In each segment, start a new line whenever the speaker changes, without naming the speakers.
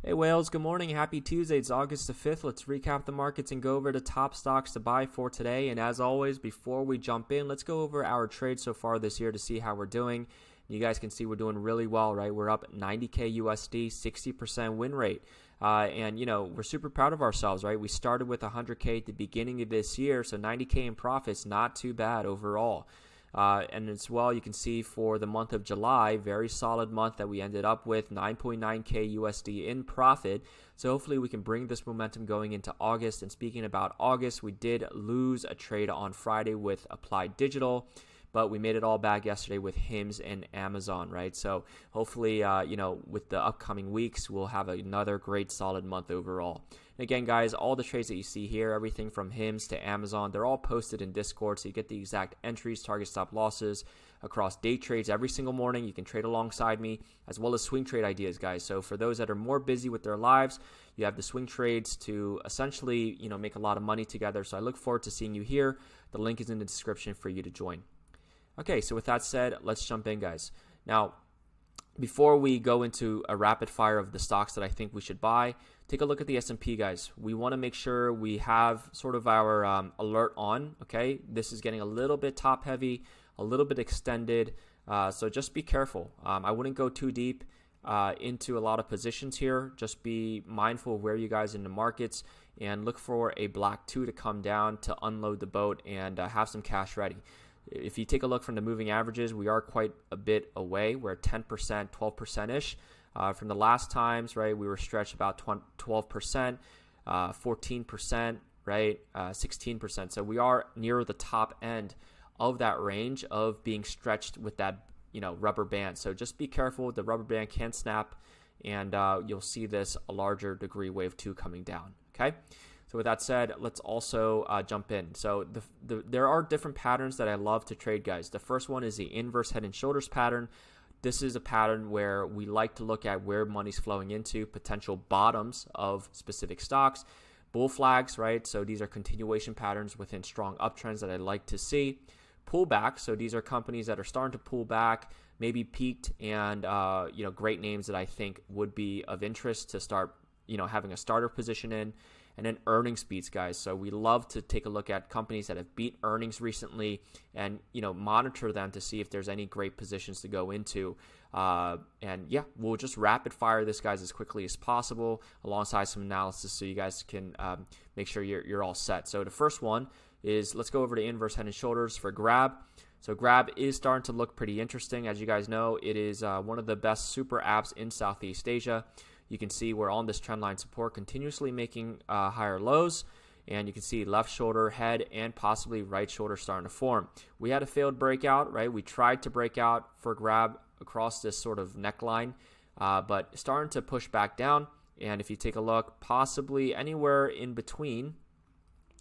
Hey Wales, good morning. Happy Tuesday. It's August the 5th. Let's recap the markets and go over the top stocks to buy for today. And as always, before we jump in, let's go over our trades so far this year to see how we're doing. You guys can see we're doing really well, right? We're up 90K USD, 60% win rate. We're super proud of ourselves, right? We started with 100K at the beginning of this year, so 90K in profits, not too bad overall. And as well, you can see for the month of July, very solid month that we ended up with 9.9K USD in profit. So hopefully we can bring this momentum going into August. And speaking about August, we did lose a trade on Friday with Applied Digital, but we made it all back yesterday with HIMS and Amazon, right? So hopefully, with the upcoming weeks, we'll have another great solid month overall. And again, guys, all the trades that you see here, everything from HIMS to Amazon, they're all posted in Discord, so you get the exact entries, target stop losses across day trades every single morning. You can trade alongside me, as well as swing trade ideas, guys. So for those that are more busy with their lives, you have the swing trades to essentially, make a lot of money together. So I look forward to seeing you here. The link is in the description for you to join. Okay, so with that said, let's jump in, guys. Now, before we go into a rapid fire of the stocks that I think we should buy, take a look at the S&P, guys. We want to make sure we have sort of our alert on, okay? This is getting a little bit top heavy, a little bit extended, so just be careful. I wouldn't go too deep into a lot of positions here. Just be mindful of where you guys in the markets and look for a black 2 to come down to unload the boat and have some cash ready. If you take a look from the moving averages, we are quite a bit away. We're at 10%, 12%-ish. From the last times, right, we were stretched about 12%, 14%, right, 16%. So we are near the top end of that range of being stretched with that, rubber band. So just be careful. The rubber band can snap, and you'll see this a larger degree wave 2 coming down, okay? So with that said, let's also jump in. So there are different patterns that I love to trade, guys. The first one is the inverse head and shoulders pattern. This is a pattern where we like to look at where money's flowing into, potential bottoms of specific stocks, bull flags, right? So these are continuation patterns within strong uptrends that I like to see. Pullback, so these are companies that are starting to pull back, maybe peaked, and great names that I think would be of interest to start, having a starter position in. And then earnings beats, guys. So we love to take a look at companies that have beat earnings recently and, monitor them to see if there's any great positions to go into. We'll just rapid fire this, guys, as quickly as possible alongside some analysis so you guys can make sure you're all set. So the first one is, let's go over to inverse head and shoulders for Grab. So Grab is starting to look pretty interesting. As you guys know, it is one of the best super apps in Southeast Asia. You can see we're on this trendline support, continuously making higher lows, and you can see left shoulder, head, and possibly right shoulder starting to form. We had a failed breakout, right? We tried to break out for Grab across this sort of neckline, but starting to push back down. And if you take a look, possibly anywhere in between,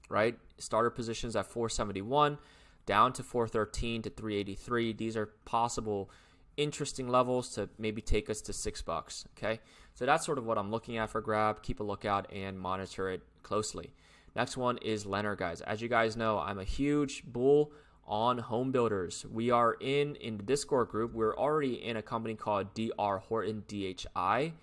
right? Starter positions at 471, down to 413 to 383. These are possible interesting levels to maybe take us to $6, okay? So that's sort of what I'm looking at for Grab. Keep a lookout and monitor it closely. Next one is Leonard, guys. As you guys know, I'm a huge bull on home builders. We are in the Discord group. We're already in a company called DR Horton DHI,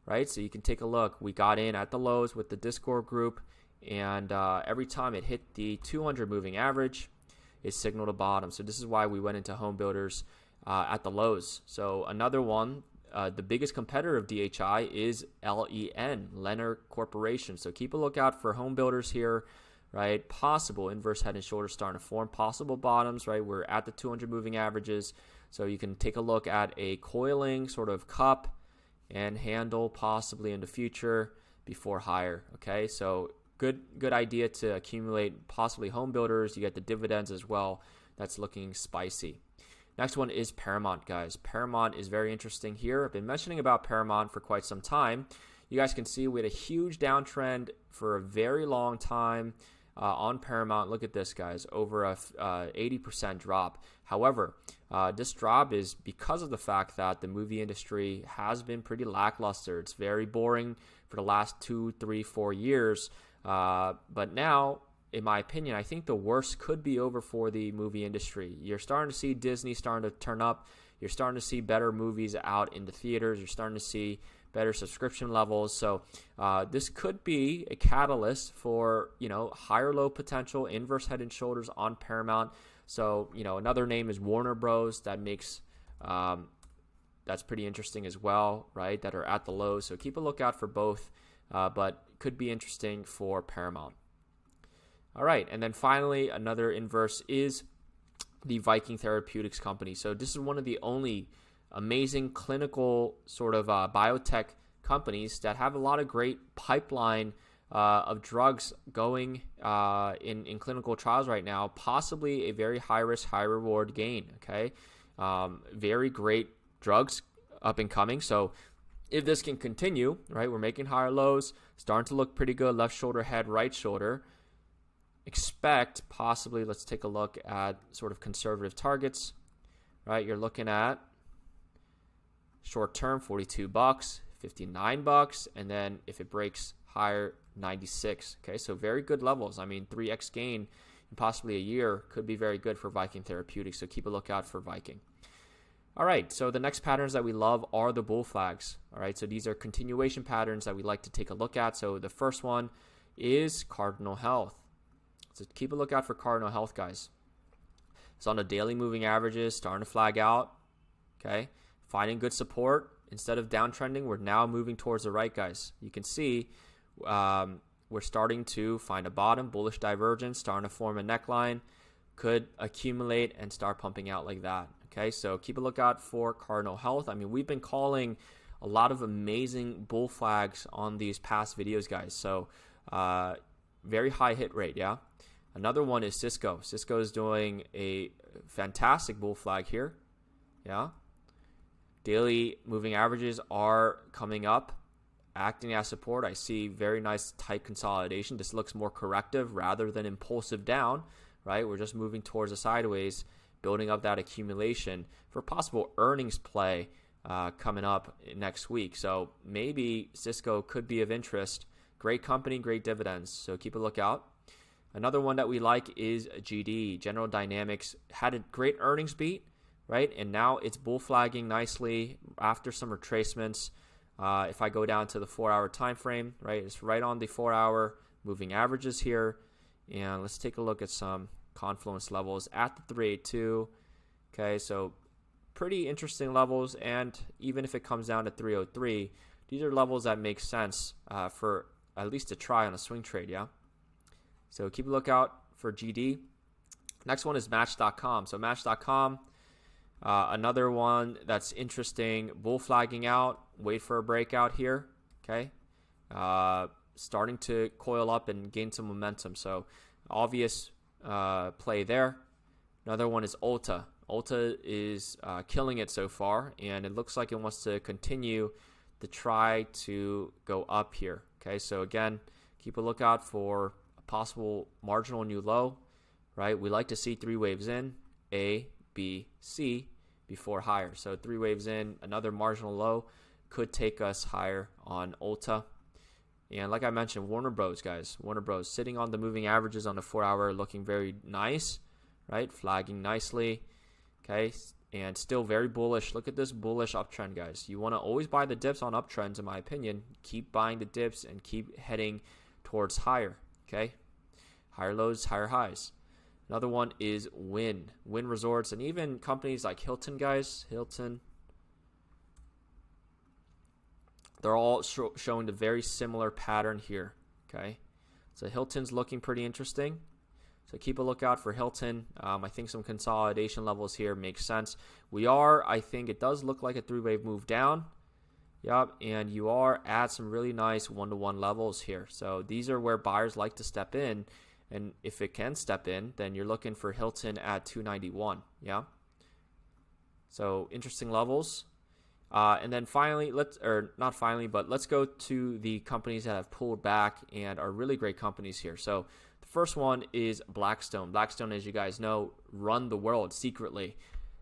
right? So you can take a look. We got in at the lows with the Discord group, and every time it hit the 200 moving average, it signaled a bottom. So this is why we went into home builders at the lows. So another one, the biggest competitor of DHI is LEN, Leonard Corporation. So keep a lookout for home builders here, right? Possible inverse head and shoulders starting to form, possible bottoms, right? We're at the 200 moving averages. So you can take a look at a coiling sort of cup and handle possibly in the future before higher, okay? So good idea to accumulate possibly home builders. You get the dividends as well. That's looking spicy. Next one is Paramount, guys. Paramount is very interesting here. I've been mentioning about Paramount for quite some time. You guys can see we had a huge downtrend for a very long time on Paramount. Look at this, guys, over a 80% drop. However, this drop is because of the fact that the movie industry has been pretty lackluster. It's very boring for the last 2, 3, 4 years. But now, in my opinion, I think the worst could be over for the movie industry. You're starting to see Disney starting to turn up. You're starting to see better movies out in the theaters. You're starting to see better subscription levels. So this could be a catalyst for, higher low potential, inverse head and shoulders on Paramount. So, another name is Warner Bros. That makes that's pretty interesting as well, right? That are at the lows. So keep a lookout for both, but could be interesting for Paramount. All right, and then finally, another inverse is the Viking Therapeutics company. So this is one of the only amazing clinical sort of biotech companies that have a lot of great pipeline of drugs going in clinical trials right now, possibly a very high risk, high reward gain. Okay, very great drugs up and coming. So if this can continue, right, we're making higher lows, starting to look pretty good, left shoulder, head, right shoulder. Expect possibly, let's take a look at sort of conservative targets, right? You're looking at short term, $42, $59, and then if it breaks higher, 96. Okay, so very good levels. I mean, 3x gain in possibly a year could be very good for Viking Therapeutics. So keep a lookout for Viking. All right, so the next patterns that we love are the bull flags. All right, so these are continuation patterns that we like to take a look at. So the first one is Cardinal Health. So keep a lookout for Cardinal Health, guys. It's on the daily moving averages, starting to flag out. Okay, finding good support. Instead of downtrending, we're now moving towards the right, guys. You can see we're starting to find a bottom, bullish divergence, starting to form a neckline, could accumulate and start pumping out like that. Okay, so keep a lookout for Cardinal Health. I mean, we've been calling a lot of amazing bull flags on these past videos, guys. So very high hit rate, yeah. Another one is Cisco. Cisco is doing a fantastic bull flag here, yeah. Daily moving averages are coming up, acting as support. I see very nice tight consolidation. This looks more corrective rather than impulsive down, right? We're just moving towards a sideways, building up that accumulation for possible earnings play coming up next week. So maybe Cisco could be of interest. Great company, great dividends. So keep a lookout. Another one that we like is GD. General Dynamics had a great earnings beat, right? And now it's bull flagging nicely after some retracements. If I go down to the 4-hour time frame, right, it's right on the 4-hour moving averages here. And let's take a look at some confluence levels at the 382. Okay, so pretty interesting levels. And even if it comes down to 303, these are levels that make sense for at least to try on a swing trade, yeah? So keep a lookout for GD. Next one is Match.com. So Match.com, another one that's interesting, bull flagging out, wait for a breakout here, okay? Starting to coil up and gain some momentum. So obvious play there. Another one is Ulta. Ulta is killing it so far, and it looks like it wants to continue to try to go up here. Okay, so again, keep a lookout for a possible marginal new low, right? We like to see 3 waves in, A, B, C, before higher. So 3 waves in, another marginal low could take us higher on Ulta. And like I mentioned, Warner Bros, guys. Warner Bros sitting on the moving averages on the 4-hour, looking very nice, right? Flagging nicely, okay? And still very bullish. Look at this bullish uptrend, guys. You want to always buy the dips on uptrends, in my opinion. Keep buying the dips and keep heading towards higher, okay? Higher lows, higher highs. Another one is Wynn Resorts, and even companies like Hilton, guys. Hilton. They're all showing a very similar pattern here, okay? So Hilton's looking pretty interesting. So keep a lookout for Hilton. I think some consolidation levels here make sense. I think it does look like a 3-wave move down. Yep, and you are at some really nice 1-to-1 levels here. So these are where buyers like to step in. And if it can step in, then you're looking for Hilton at 291. Yeah. So interesting levels. And then finally, let's go to the companies that have pulled back and are really great companies here. So the first one is Blackstone. Blackstone, as you guys know, run the world secretly.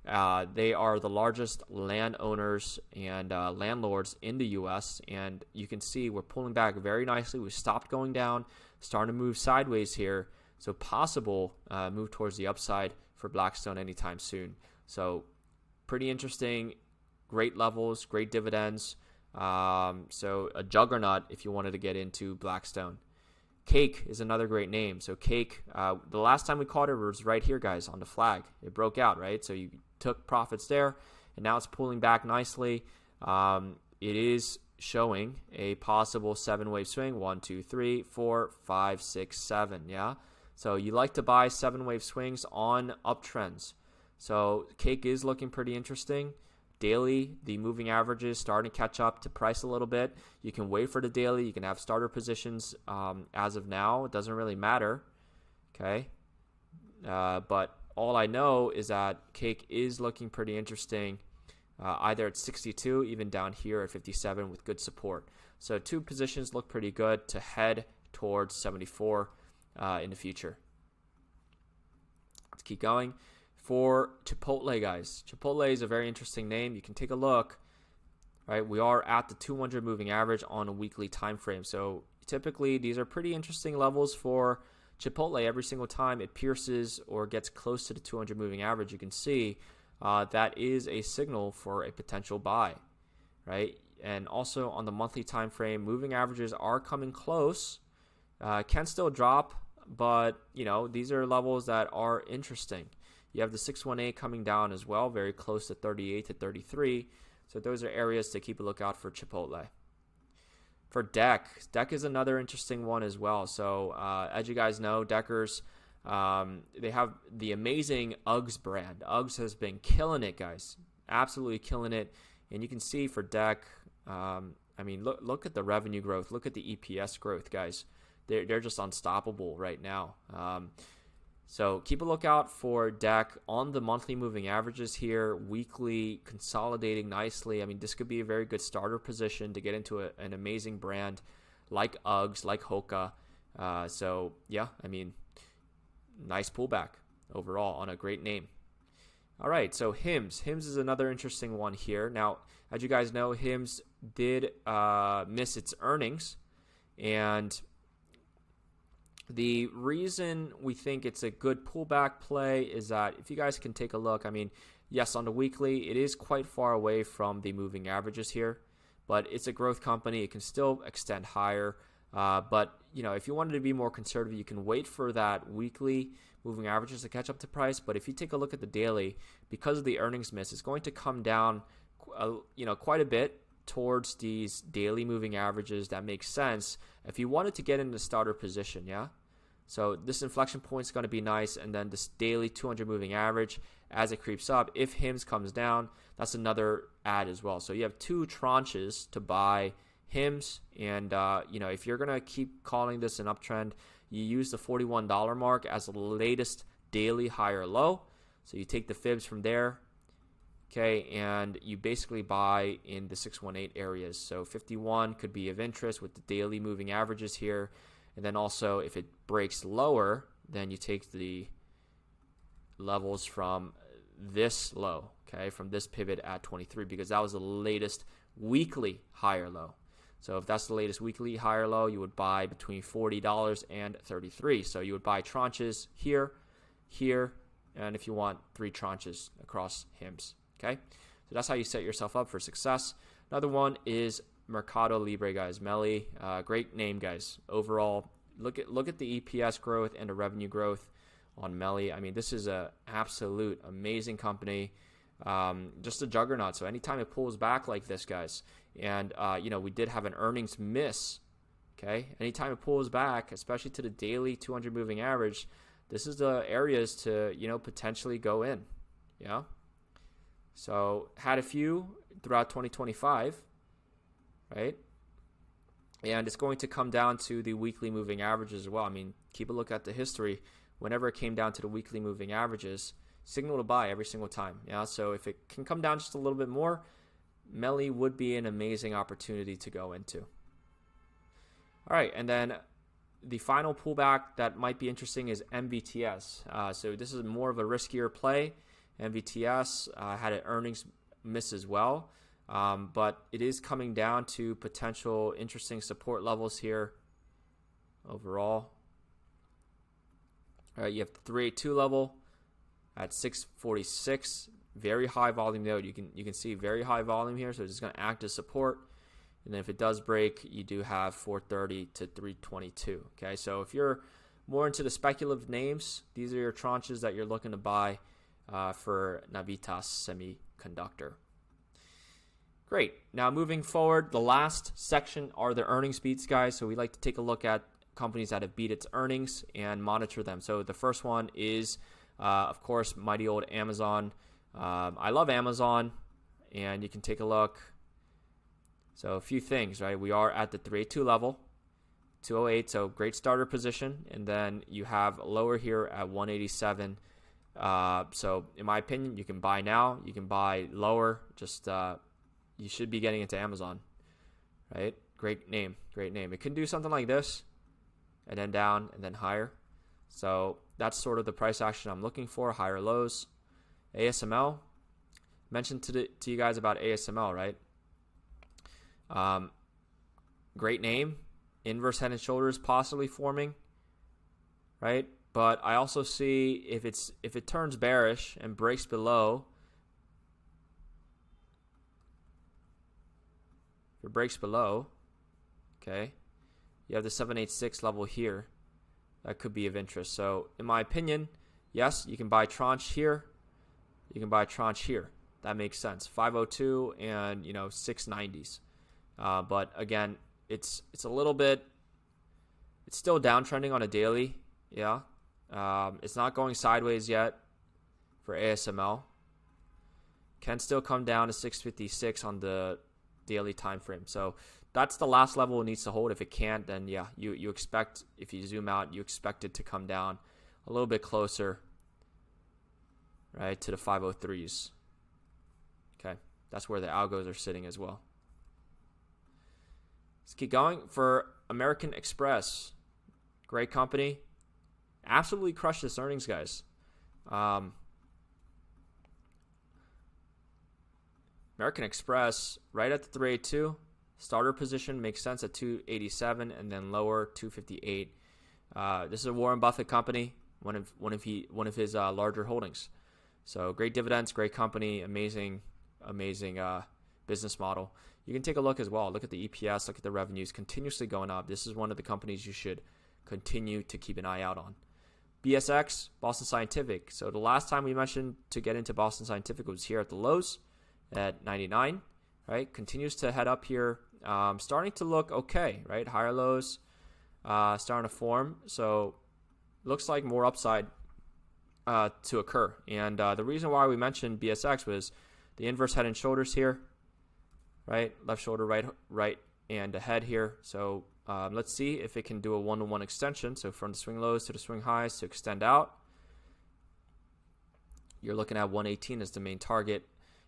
They are the largest landowners and landlords in the U.S. And you can see we're pulling back very nicely. We stopped going down, starting to move sideways here. So possible move towards the upside for Blackstone anytime soon. So pretty interesting. Great levels, great dividends. So a juggernaut if you wanted to get into Blackstone. Cake is another great name. So Cake, the last time we caught it was right here, guys, on the flag. It broke out, right? So you took profits there, and now it's pulling back nicely. It is showing a possible 7-wave swing. 1, 2, 3, 4, 5, 6, 7. Yeah. So you like to buy 7-wave swings on uptrends. So Cake is looking pretty interesting. Daily, the moving averages starting to catch up to price a little bit. You can wait for the daily. You can have starter positions as of now. It doesn't really matter. Okay. But all I know is that Cake is looking pretty interesting. Either at 62, even down here at 57 with good support. So two positions look pretty good to head towards 74 in the future. Let's keep going. For Chipotle, guys, Chipotle is a very interesting name. You can take a look. Right, we are at the 200 moving average on a weekly time frame. So typically, these are pretty interesting levels for Chipotle. Every single time it pierces or gets close to the 200 moving average, you can see that is a signal for a potential buy, right? And also on the monthly time frame, moving averages are coming close. Can still drop, but these are levels that are interesting. You have the 618 coming down as well, very close to 38 to 33. So those are areas to keep a lookout for Chipotle. For Deck is another interesting one as well. So as you guys know, Deckers, they have the amazing Uggs brand. Uggs has been killing it, guys. Absolutely killing it. And you can see for Deck, look at the revenue growth. Look at the EPS growth, guys. They're just unstoppable right now. So keep a lookout for Deck on the monthly moving averages here, weekly consolidating nicely. I mean, this could be a very good starter position to get into an amazing brand like Uggs, like Hoka. Nice pullback overall on a great name. All right, so Hims. Hims is another interesting one here. Now, as you guys know, Hims did miss its earnings, and the reason we think it's a good pullback play is that if you guys can take a look, yes, on the weekly, it is quite far away from the moving averages here, but it's a growth company. It can still extend higher. But if you wanted to be more conservative, you can wait for that weekly moving averages to catch up to price. But if you take a look at the daily, because of the earnings miss, it's going to come down, quite a bit towards these daily moving averages. That makes sense if you wanted to get in the starter position, yeah? So this inflection point is going to be nice, and then this daily 200 moving average as it creeps up. If Hims comes down, that's another add as well. So you have two tranches to buy Hims, and if you're going to keep calling this an uptrend, you use the $41 mark as the latest daily high or low. So you take the fibs from there, okay, and you basically buy in the 618 areas. So 51 could be of interest with the daily moving averages here. And then also if it breaks lower, then you take the levels from this low, okay, from this pivot at 23, because that was the latest weekly high or low. So if that's the latest weekly high or low, you would buy between $40 and $33. So you would buy tranches here, here, and if you want 3 tranches across Hims, okay? So that's how you set yourself up for success. Another one is Mercado Libre, guys. Melly, great name, guys. Overall, look at the EPS growth and the revenue growth on Melly. This is a absolute amazing company, just a juggernaut. So anytime it pulls back like this, guys, and we did have an earnings miss. Okay, anytime it pulls back, especially to the daily 200 moving average, this is the areas to potentially go in. Yeah. So had a few throughout 2025. Right? And it's going to come down to the weekly moving averages as well. Keep a look at the history. Whenever it came down to the weekly moving averages, signal to buy every single time. Yeah. So if it can come down just a little bit more, Melly would be an amazing opportunity to go into. All right. And then the final pullback that might be interesting is MVTS. So this is more of a riskier play. MVTS had an earnings miss as well. But it is coming down to potential interesting support levels here overall. All right, you have the 382 level at 646. Very high volume there. You can see very high volume here, so it's just going to act as support. And if it does break, you do have 430 to 322. Okay, so if you're more into the speculative names, these are your tranches that you're looking to buy for Navitas Semiconductor. Great. Now moving forward, the last section are the earnings beats, guys. So we like to take a look at companies that have beat its earnings and monitor them. So the first one is, of course, mighty old Amazon. I love Amazon, and you can take a look. So a few things, right? We are at the 382 level, 208, so great starter position. And then you have lower here at 187. So in my opinion, you can buy now. You can buy lower. Just you should be getting into Amazon, right? Great name, great name. It can do something like this, and then down, and then higher. So that's sort of the price action I'm looking for, higher lows. ASML, mentioned to you guys about ASML, right? Great name, inverse head and shoulders possibly forming, right? But I also see if it turns bearish and breaks below, if it breaks below, okay, you have the 786 level here. That could be of interest. So in my opinion, yes, you can buy tranche here. You can buy tranche here. That makes sense. 502 and 690s. But again, it's a little bit. It's still downtrending on a daily. Yeah. It's not going sideways yet for ASML. Can still come down to 656 on the daily time frame. So that's the last level it needs to hold. If it can't, then yeah, you expect, if you zoom out, you expect it to come down a little bit closer, right, to the 503s. Okay, that's where the algos are sitting as well. Let's keep going. For American Express, great company. Absolutely crushed this earnings, guys. American Express, right at the 382. Starter position makes sense at 287, and then lower 258. This is a Warren Buffett company, one of his larger holdings. So great dividends, great company, amazing business model. You can take a look as well. Look at the EPS, look at the revenues, continuously going up. This is one of the companies you should continue to keep an eye out on. BSX, Boston Scientific. So the last time we mentioned to get into Boston Scientific was here at the lows at 99, right? Continues to head up here. Starting to look okay, right? Higher lows starting to form. So looks like more upside to occur. And the reason why we mentioned BSX was the inverse head and shoulders here, right? Left shoulder, right, and a head here. So let's see if it can do a one-to-one extension. So from the swing lows to the swing highs to extend out. You're looking at 118 as the main target.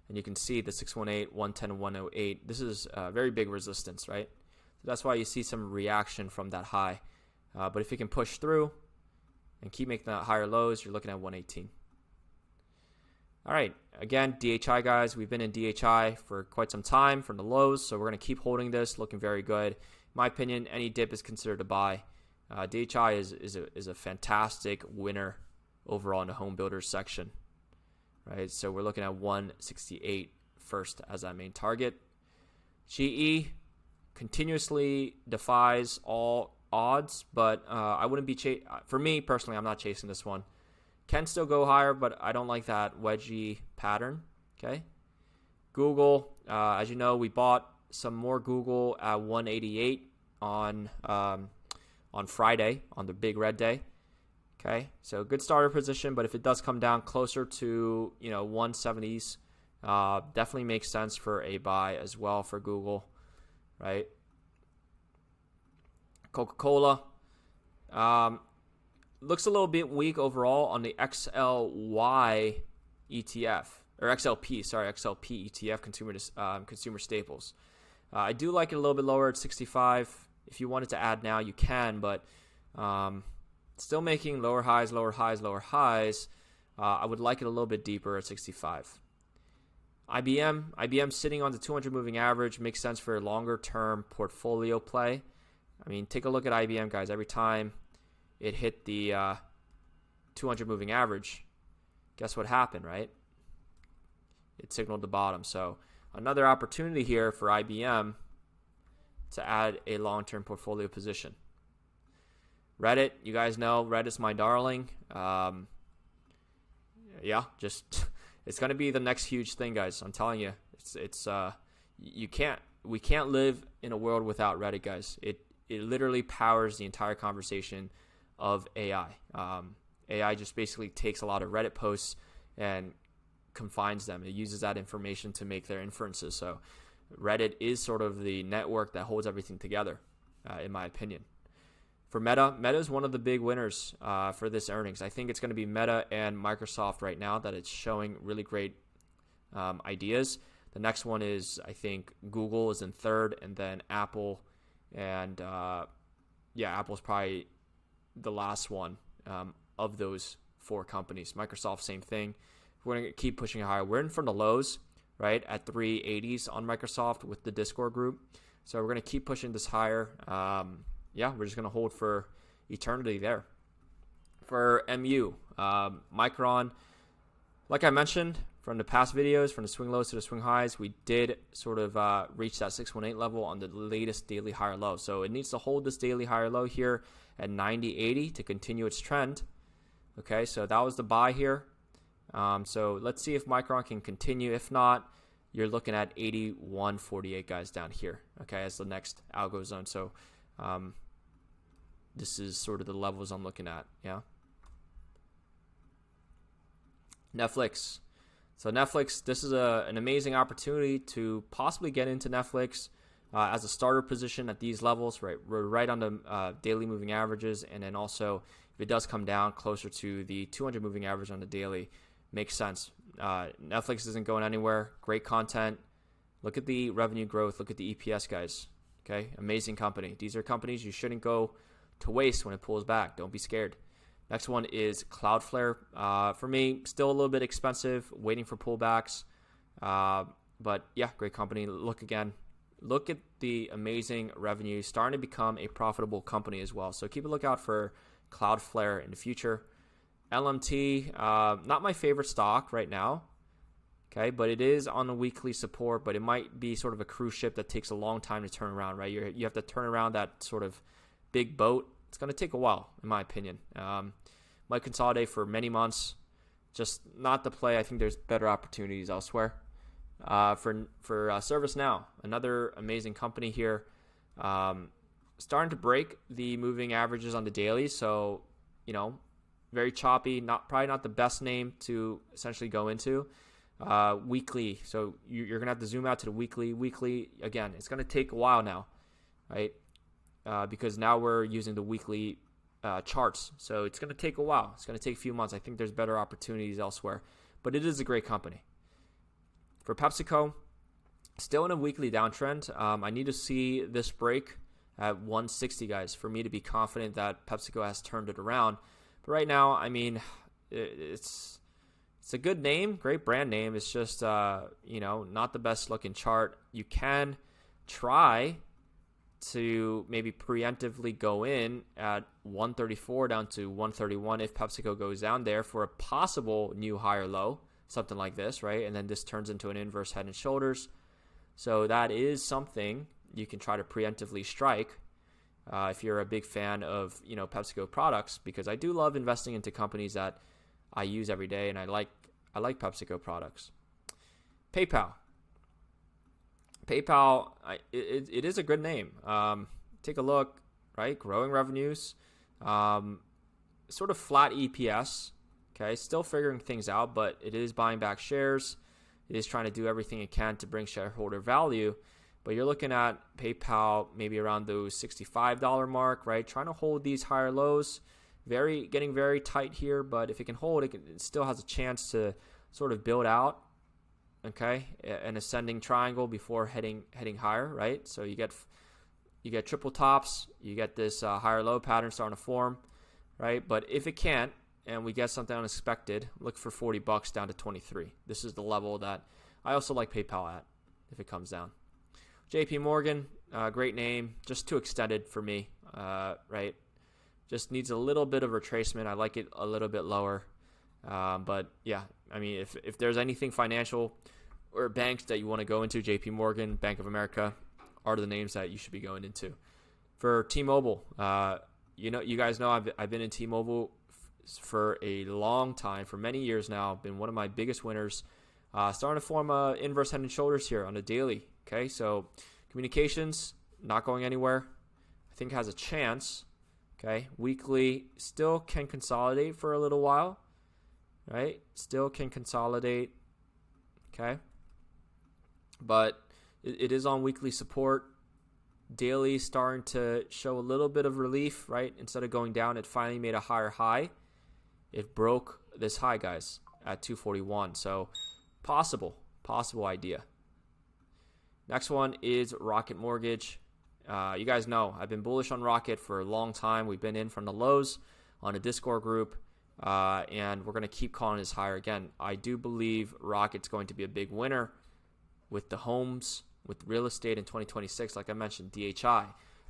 And you can see the 618, 110, and 108. This is very big resistance, right? So that's why you see some reaction from that high. But if you can push through and keep making that higher lows, you're looking at 118. All right. Again, DHI, guys. We've been in DHI for quite some time from the lows, so we're going to keep holding this, looking very good. In my opinion, any dip is considered a buy. DHI is a fantastic winner overall in the home builders section. Right, so we're looking at 168 first as our main target. GE continuously defies all odds, but I wouldn't be for me personally, I'm not chasing this one. Can still go higher, but I don't like that wedgie pattern. Okay, Google, as you know, we bought some more Google at 188 on Friday on the big red day. Okay, so good starter position, but if it does come down closer to 170s, definitely makes sense for a buy as well for Google, right? Coca-Cola looks a little bit weak overall on the XLY ETF or XLP, XLP ETF consumer staples. I do like it a little bit lower at 65. If you wanted to add now, you can, but still making lower highs. I would like it a little bit deeper at 65. IBM sitting on the 200 moving average makes sense for a longer term portfolio play. I mean, take a look at IBM, guys. Every time it hit the 200 moving average, guess what happened, right? It signaled the bottom. So another opportunity here for IBM to add a long-term portfolio position. Reddit, you guys know Reddit's my darling. Yeah, just it's gonna be the next huge thing, guys. I'm telling you, we can't live in a world without Reddit, guys. It literally powers the entire conversation of AI. AI just basically takes a lot of Reddit posts and confines them. It uses that information to make their inferences. So Reddit is sort of the network that holds everything together, in my opinion. For Meta is one of the big winners for this earnings. I think it's going to be Meta and Microsoft right now that it's showing really great ideas. The next one is, I think, Google is in third, and then Apple. And, Apple's probably the last one of those four companies. Microsoft, same thing. We're going to keep pushing higher. We're in from the lows, right, at 380s on Microsoft with the Discord group. So we're going to keep pushing this higher. We're just going to hold for eternity there. For MU, Micron, like I mentioned from the past videos, from the swing lows to the swing highs, we did sort of reach that 618 level on the latest daily higher low. So it needs to hold this daily higher low here at 90.80 to continue its trend. Okay, so that was the buy here. So let's see if Micron can continue. If not, you're looking at 81.48, guys, down here, okay, as the next algo zone. So this is sort of the levels I'm looking at, yeah. Netflix. So Netflix, this is an amazing opportunity to possibly get into Netflix as a starter position at these levels, right? We're right on the daily moving averages, and then also if it does come down closer to the 200 moving average on the daily, makes sense. Netflix isn't going anywhere. Great content. Look at the revenue growth. Look at the EPS, guys. Okay, amazing company. These are companies you shouldn't go to waste when it pulls back. Don't be scared. Next one is Cloudflare. For me, still a little bit expensive, waiting for pullbacks. But yeah, great company. Look at the amazing revenue, starting to become a profitable company as well. So keep a lookout for Cloudflare in the future. LMT, not my favorite stock right now. Okay, but it is on the weekly support, but it might be sort of a cruise ship that takes a long time to turn around, right? You have to turn around that sort of big boat. It's going to take a while, in my opinion. Might consolidate for many months. Just not the play. I think there's better opportunities elsewhere. For ServiceNow, another amazing company here. Starting to break the moving averages on the daily. So, very choppy. Probably not the best name to essentially go into. Weekly. So you're going to have to zoom out to the weekly. Weekly, again, it's going to take a while now, right? Because now we're using the weekly charts. So it's going to take a while. It's going to take a few months. I think there's better opportunities elsewhere. But it is a great company. For PepsiCo, still in a weekly downtrend. I need to see this break at 160, guys, for me to be confident that PepsiCo has turned it around. But right now, I mean, it's a good name, great brand name. It's just, not the best looking chart. You can try to maybe preemptively go in at 134 down to 131 if PepsiCo goes down there for a possible new higher low, something like this, right? And then this turns into an inverse head and shoulders. So that is something you can try to preemptively strike if you're a big fan of, PepsiCo products, because I do love investing into companies that I use every day, and I like PepsiCo products. PayPal, it is a good name. Take a look, right? Growing revenues, sort of flat EPS. Okay, still figuring things out, but it is buying back shares. It is trying to do everything it can to bring shareholder value. But you're looking at PayPal maybe around those $65 mark, right? Trying to hold these higher lows. Getting very tight here, but if it can hold, it still has a chance to sort of build out, okay, an ascending triangle before heading higher, right? So you get triple tops, you get this higher low pattern starting to form, right? But if it can't, and we get something unexpected, look for $40 down to 23. This is the level that I also like PayPal at if it comes down. JP Morgan, great name, just too extended for me, right? Just needs a little bit of retracement. I like it a little bit lower. But yeah, I mean, if there's anything financial or banks that you want to go into, JP Morgan, Bank of America, are the names that you should be going into. For T-Mobile, you guys know I've been in T-Mobile for a long time, for many years now. Been one of my biggest winners. Starting to form a inverse head and shoulders here on a daily. Okay, so communications not going anywhere. I think has a chance. Okay, weekly still can consolidate for a little while, right? Still can consolidate. Okay, but it is on weekly support. Daily starting to show a little bit of relief, right? Instead of going down, it finally made a higher high. It broke this high, guys, at 241. So possible idea. Next one is Rocket Mortgage. You guys know I've been bullish on Rocket for a long time. We've been in from the lows on a Discord group, and we're going to keep calling this higher again. I do believe Rocket's going to be a big winner with the homes, with real estate in 2026. Like I mentioned, DHI,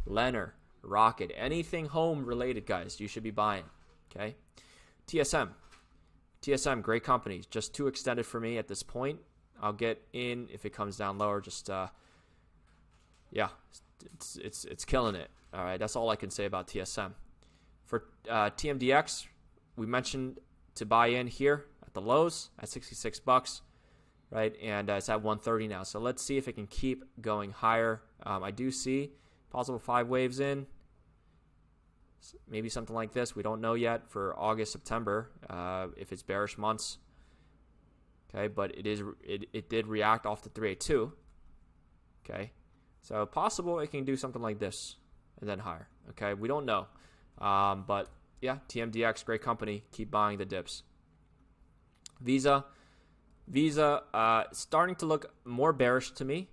Lenner, Rocket, anything home related, guys, you should be buying. Okay, TSM, great company. Just too extended for me at this point. I'll get in if it comes down lower. Just yeah, it's killing it. All right, that's all I can say about TSM. For TMDX, we mentioned to buy in here at the lows at $66, right? And it's at 130 now. So let's see if it can keep going higher. I do see possible 5 waves in. Maybe something like this. We don't know yet for August, September, if it's bearish months. Okay, but it did react off the 382. Okay, so possible it can do something like this and then higher. Okay, we don't know. But yeah, TMDX, great company. Keep buying the dips. Visa, starting to look more bearish to me.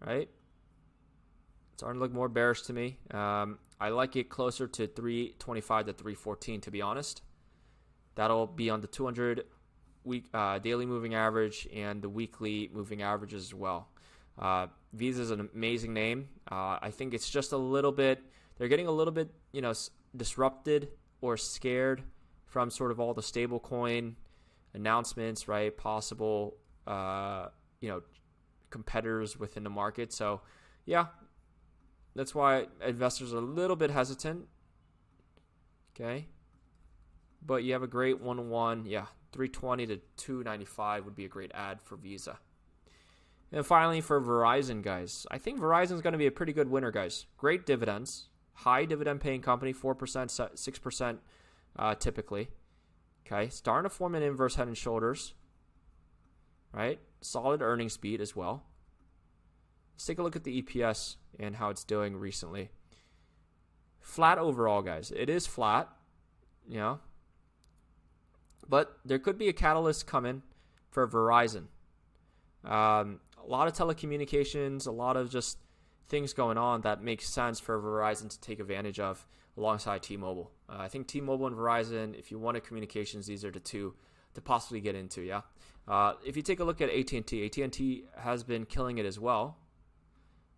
Right? Starting to look more bearish to me. I like it closer to 325 to 314, to be honest. That'll be on the 200 week daily moving average and the weekly moving averages as well. Visa is an amazing name. I think it's just a little bit, they're getting a little bit, disrupted or scared from sort of all the stablecoin announcements, right? Possible, competitors within the market. So, yeah, that's why investors are a little bit hesitant. Okay. But you have a great 1-on-1. Yeah, 320 to 295 would be a great add for Visa. And finally, for Verizon, guys. I think Verizon is going to be a pretty good winner, guys. Great dividends. High dividend paying company, 4%, 6% typically. Okay, starting to form an inverse head and shoulders. Right? Solid earnings beat as well. Let's take a look at the EPS and how it's doing recently. Flat overall, guys. It is flat, but there could be a catalyst coming for Verizon. A lot of telecommunications, a lot of just things going on that makes sense for Verizon to take advantage of alongside T-Mobile. I think T-Mobile and Verizon, if you wanted communications, these are the two to possibly get into, yeah? If you take a look at AT&T has been killing it as well,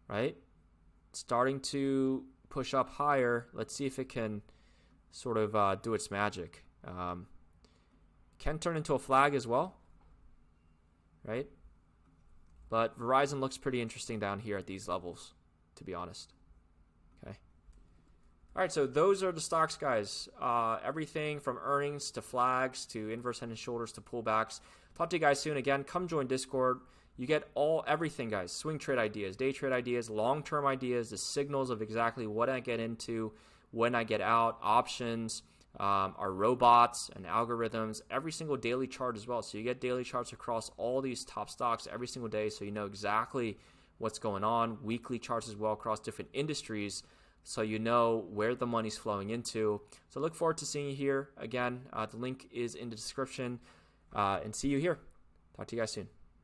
right? Starting to push up higher. Let's see if it can sort of do its magic. Can turn into a flag as well, right? But Verizon looks pretty interesting down here at these levels, to be honest. Okay. All right, so those are the stocks, guys. Everything from earnings to flags to inverse head and shoulders to pullbacks. Talk to you guys soon. Again, come join Discord. You get everything, guys. Swing trade ideas, day trade ideas, long-term ideas, the signals of exactly what I get into, when I get out, options, our robots and algorithms, every single daily chart as well. So you get daily charts across all these top stocks every single day, so you know exactly what's going on. Weekly charts as well across different industries, so you know where the money's flowing into. So look forward to seeing you here. Again, the link is in the description, and see you here. Talk to you guys soon.